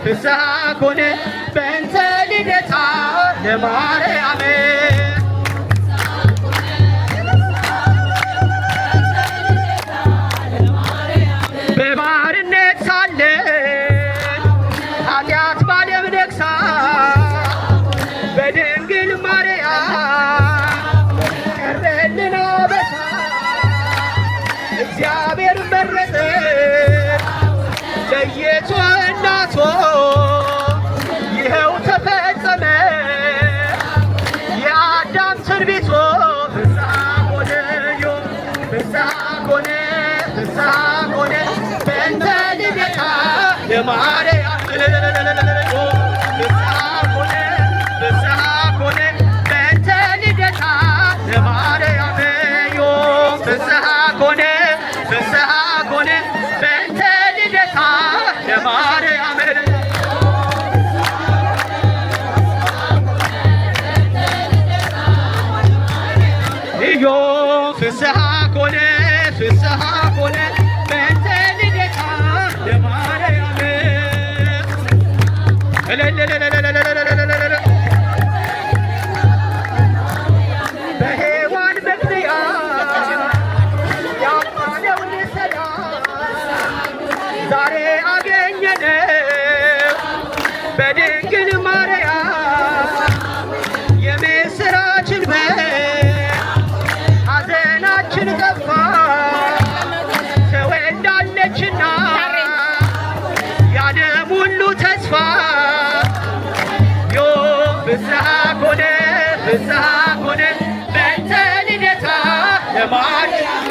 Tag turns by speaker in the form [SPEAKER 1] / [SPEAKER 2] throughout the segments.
[SPEAKER 1] ፍስሐኮነ በእንተ ልደታ ለማርያም በባርነት ሳለን ኃጢአት ባለም ነግሳ በድንግል ማርያም ቀረልን አበሳ እግዚአብሔር መረጠ ለየቶ እናቶ ይኸው ተፈጸመ የአዳም ትንቢቶ ፍስሐኮነ ፍስሐኮነ ፍስሐኮነ በእንተ ልደታ ለማርያም ፍስሐኮነ ፍስሐኮነ በእንተ ልደታ ለማርያም ፍስሐኮነ ፍስሐኮነ በእንተ ልደታ ለማርያም ልዮ ፍስሐኮነ ፍስሐኮነ በእንተ ልደታ ለማርያም በሔዋን መግቢያ ያጣነውን ሰላም ዛሬ አገኘነው በድንግል ማርያም የምስራችን ሐዘናችን ጠፋ ተወልዳለችና የዓለም ሁሉ ተስፋ ዮ ፍስሐኮነ ፍስሐኮነ በእንተ ልደታ ለማርያም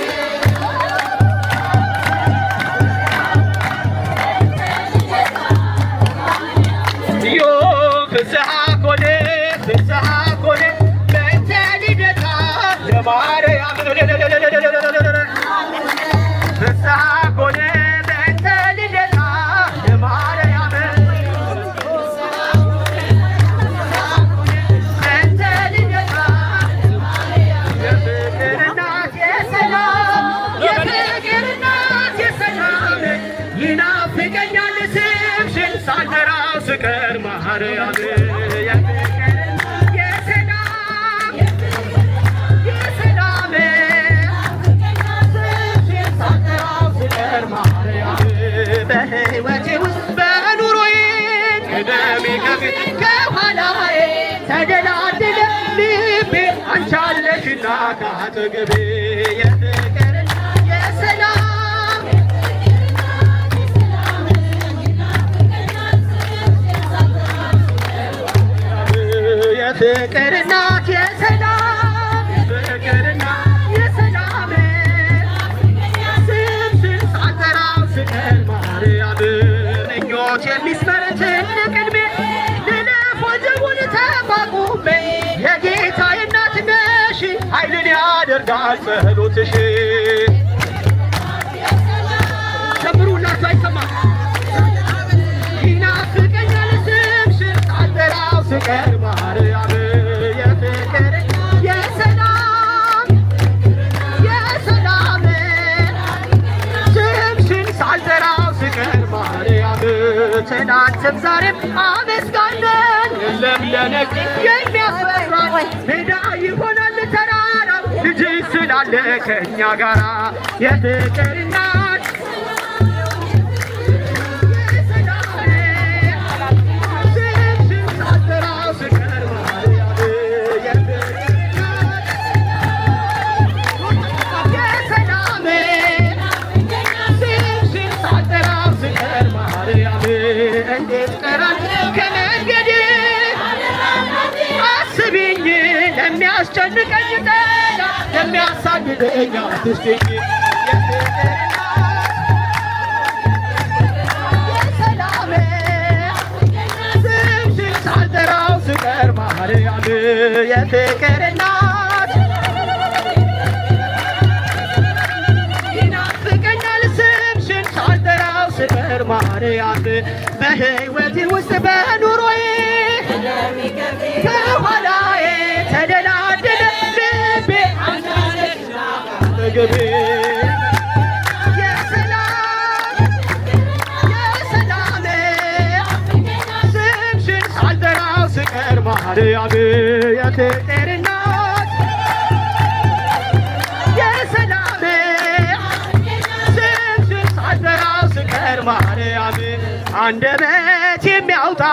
[SPEAKER 1] ፍስሐኮነ ፍስሐኮነ በእንተ ልደታ ለማርያም ፍስሐኮነ በእንተ ልደታ ለማርያም በእንተ ልደታ የፍቅር እናት የሰላም የፍቅር እናት የሰላም ይናፍቀኛል ስምሽን ሳልጠራው ስቀር ማርያም በሕይወቴ ውስጥ በኑሮዬ ቅደሜ ከፊት ከኋላዬ ተደላደለ ልቤ አንቺ አለሽና ከአጠገቤ የፍቅርና የሰላም የፍቅር እናት የሰላም ፍቅርና የሰላም ስምሽን ሳልጠራው ስቀር ማርያም ምኞት የሚስመር ትልቅ ዕድሜ ልለፍ ወጀቡን ተቋቁሜ የጌታዬ እናት ነሽ ኃይልን ያደርጋል ጸሎትሽ ጨምሩላችሁ አይሰማም ይናፍቀኛል ስምሽን ሳልጠራው ስቀር ማርያም የፍቅር የሰላም የሰላም ስምሽን ሳልጠራው ስቀር ማርያም ትናንትም ዛሬም አመስጋነን የለም ለነገ የሚያስፈራን ሜዳ ይሆናል ተራራው ልጅሽ ስላለ ከእኛ ጋራ የፍቅር እናት የሚያስጨንቀኝ ጠላት የሚያሳድደኝ አትስደኝ የሰላሜ ስምሽን ሳልጠራው ስቀር ማርያም የፍቅር እናት ይናፍቀኛል ስምሽን ሳልጠራው ስቀር ማርያም በሕይወቴ ውስጥ በኑሮዬ ከኋላዬ ተደላደለ ልቤ አጠገቤ የሰላሜ ስምሽን ሳልጠራው ስቀር ማርያም የፍቅር እናት የሰላሜ ስምሽን ሳልጠራው ስቀር ማርያም አንደበት የሚያወጣ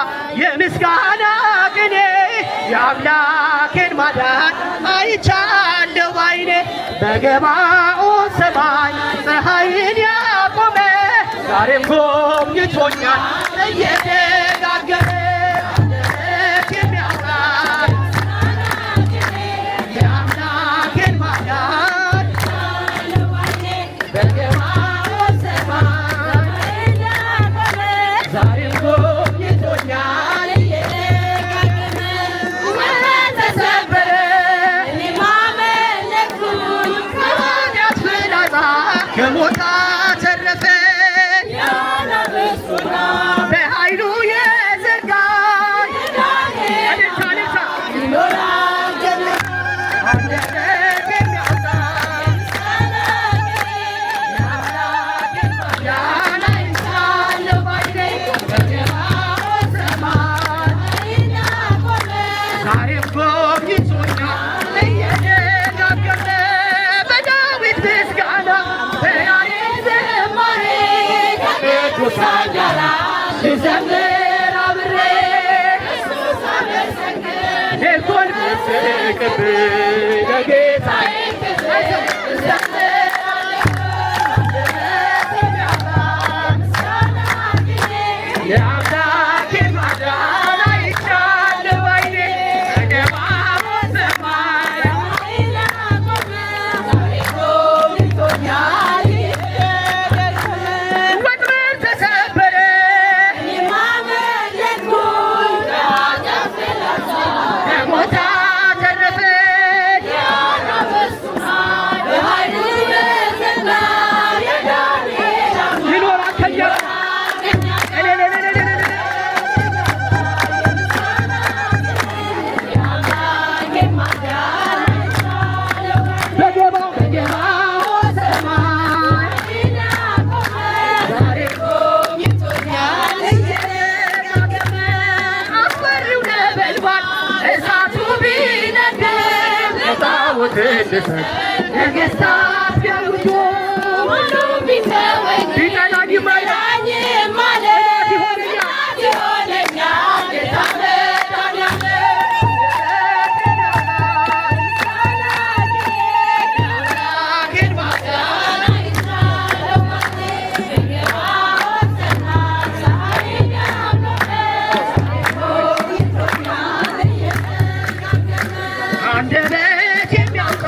[SPEAKER 1] የምስጋና ቅኔ የአምላኬን ማዳን አይቻለሁ ባይኔ በገባኦን ሰማይ ፀሐይን ያቆመ ዛሬም ጎብኝቶኛል እየደጋገመ አንደበት የሚያወጣ የአምላኬን ማዳን በገባኦን ሰማይ ዛሬም ጎብኝቶኛል እየደጋገመ ተሰበረ ከኃጢአት ፍላጻ ከሞት አተረፈኝ በኃይሉ የዘጋኝ ይኖራል ገነት አንደበት የሚያወጣ የአምላኬን ማዳን አይቻለሁ ባይኔ በገባኦን ሰማይ ዛሬም ጎብኝቶኛል እየደጋገመ በዳዊት ምስጋና በያሬድ ዝማሬ ከቅዱሳን ጋር ስዘምር አብሬ ሌቱን ብትቅብኝ ለጌታዬ የአምላኬን ማዳን አይቻለሁ ባይኔ በገባኦን ሰማይ ወጥመድ ተሰበረ ከሞት አተረፈኝ ይኖራል ከእኛ በገባኦን ሰማይ ዛሬም ጎብኝቶኛል እየደጋገመ አስፈሪው ነበልባል እሳቱ ቢነድም ለጣዖት እንድሰግድ ነገሥታት ቢያውጁ ሁሉም ቢተወኝ ቢጠላኝ ማለት ይሆነኛል ጌታ መድኃኒዓለም የአምላኬን ማዳን አንደበት የሚያወጣ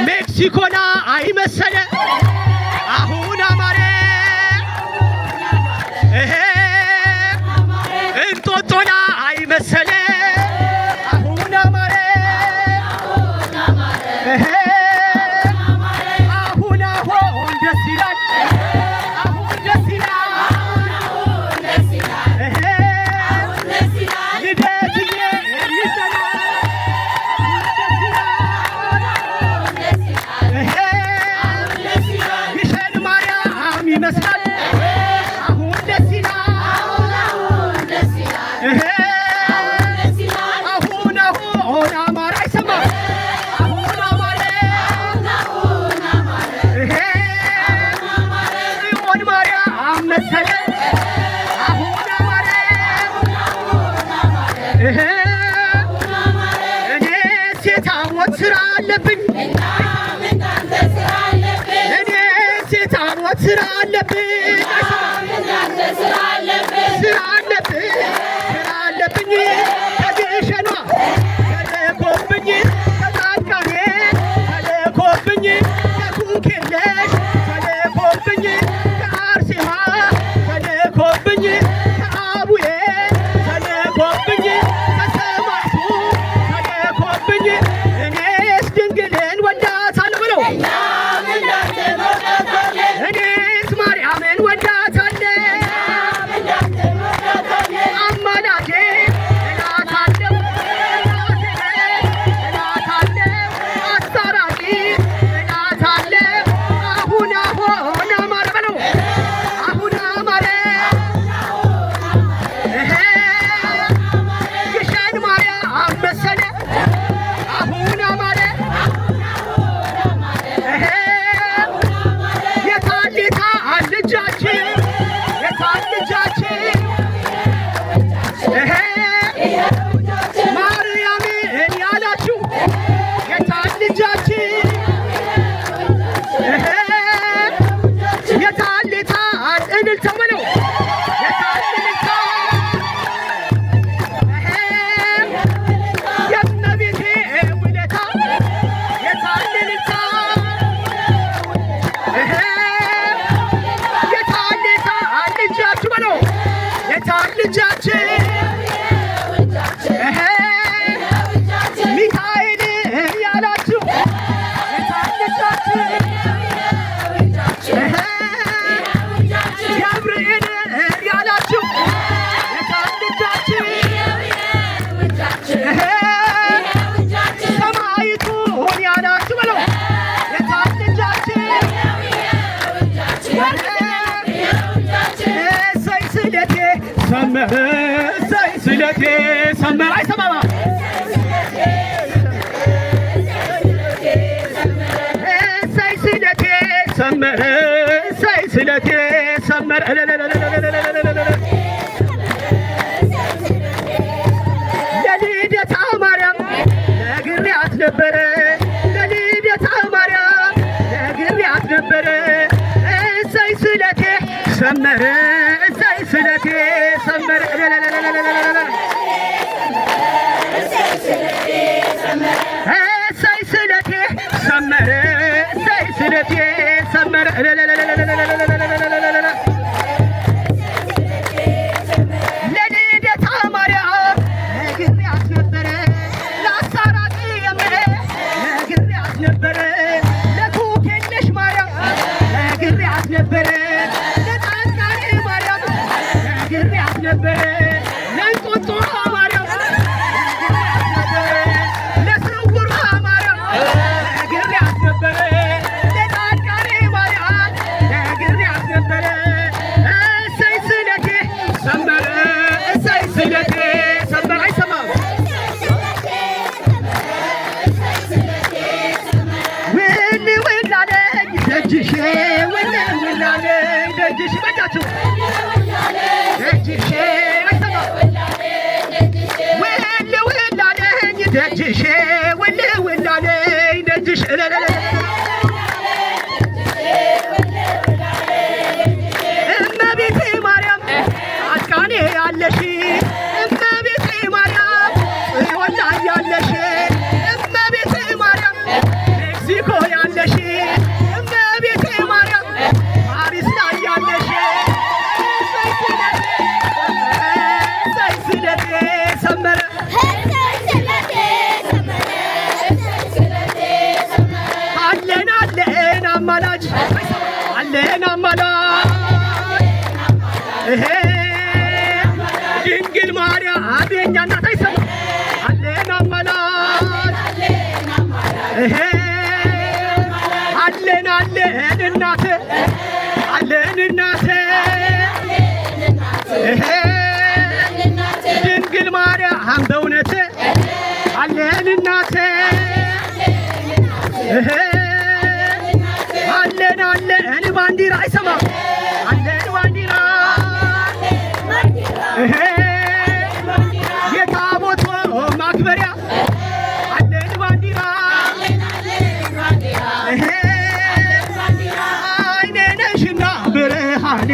[SPEAKER 2] ሜክሲኮና አይመሰለ አሁን አማረ እንጦጦና አይመሰለ አሁን አማረ አሁን አሁን ደስ ይላል አሁን ደስ ይላል ልደትዬ ይዘናል ሰመረ እሰይ ስለቴ ሰመረ አይሰማማ እሰይ ስለቴ ሰመረ እሰይ ስለቴ ሰመረ ለልደታ ማርያም ነግሬያት ነበረ ለልደታ ማርያም ነግሬያት ነበረ እሰይ ስለቴ ሰመረ እሰይ ስለቴ ሰመረ እሰይ ስለቴ ሰመረ እሰይ ስለቴ ሰመረ ለልደታ ማርያም ነግሬያት ነበረ ለአሳራቂ የምረ ነግሬያት ነበረ ለኩክየለሽ ማርያም ነግሬያት ነበረ ለጣቃኔ ማርያም ነግሬያት ነበረ ለእንጦጦ ማርያም ነግሬያት ነበረ ለስውሯ ማርያም ነግሬያት ነበረ ለጣቃኔ ማርያም ነግሬያት ነበረ እሰይ ስለቴ ሰመረ እሰይ ስለቴ ሰመረ አይሰማም ውል ውል አለኝ ደጅሼ ውል ውል አለኝ ደጅሽ በጃችሁ ደጅሼ አይሰማም ውል ውል አለኝ ደጅሼ ውል ውል አለኝ ደጅሽ እመቤቴ ማርያም ጻድቃኔ ያለሽ እመቤቴ ማርያም ጽዮን ላይ ያለሽ እመቤቴ ማርያም ሜክሲኮ ያለሽ እመቤቴ ማርያም ፓሪስ ላይ ያለሽ እሰይ ስለቴ ሰመረ አለን አለን አማላጅ አለን አማላጅ ድንግል ማርያም የእኛ እናት አይሰማ አለን አማላጅ አለን አለን እናት አለን እናት ድንግል ማርያም በእውነት አለን እናት አለን አለን ባንዲራ አይሰማ አለን ባንዲራ የታቦት ማክበሪያ አለን ባንዲራ አይኔ ነሽና ብርሃኔ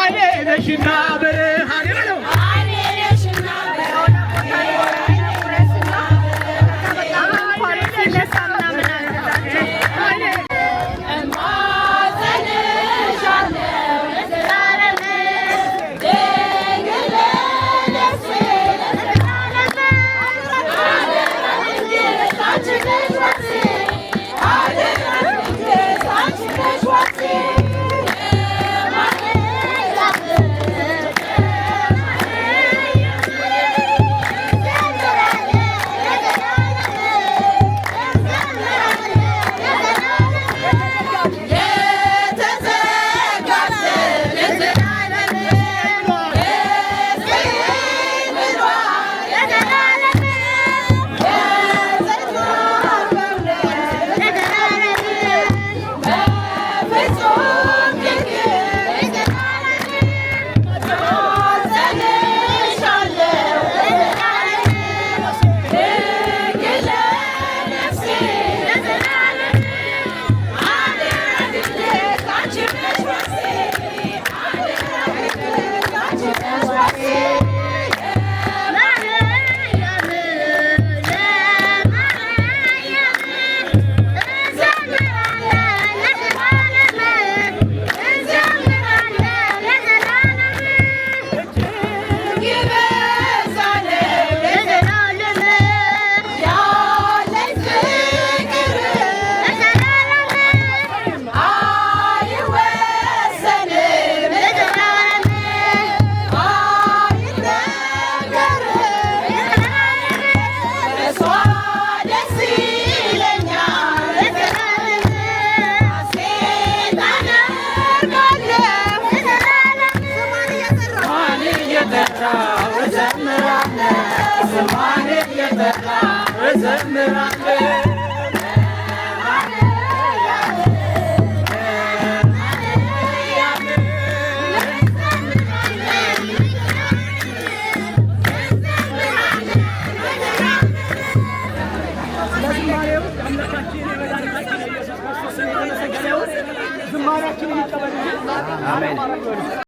[SPEAKER 2] አይኔ ነሽና ብርሃኔ በለው
[SPEAKER 1] እዘምራለሁ ስሟን እየጠራሁ እዘምራለሁ
[SPEAKER 2] ዝማሬያችንን ይቀበል።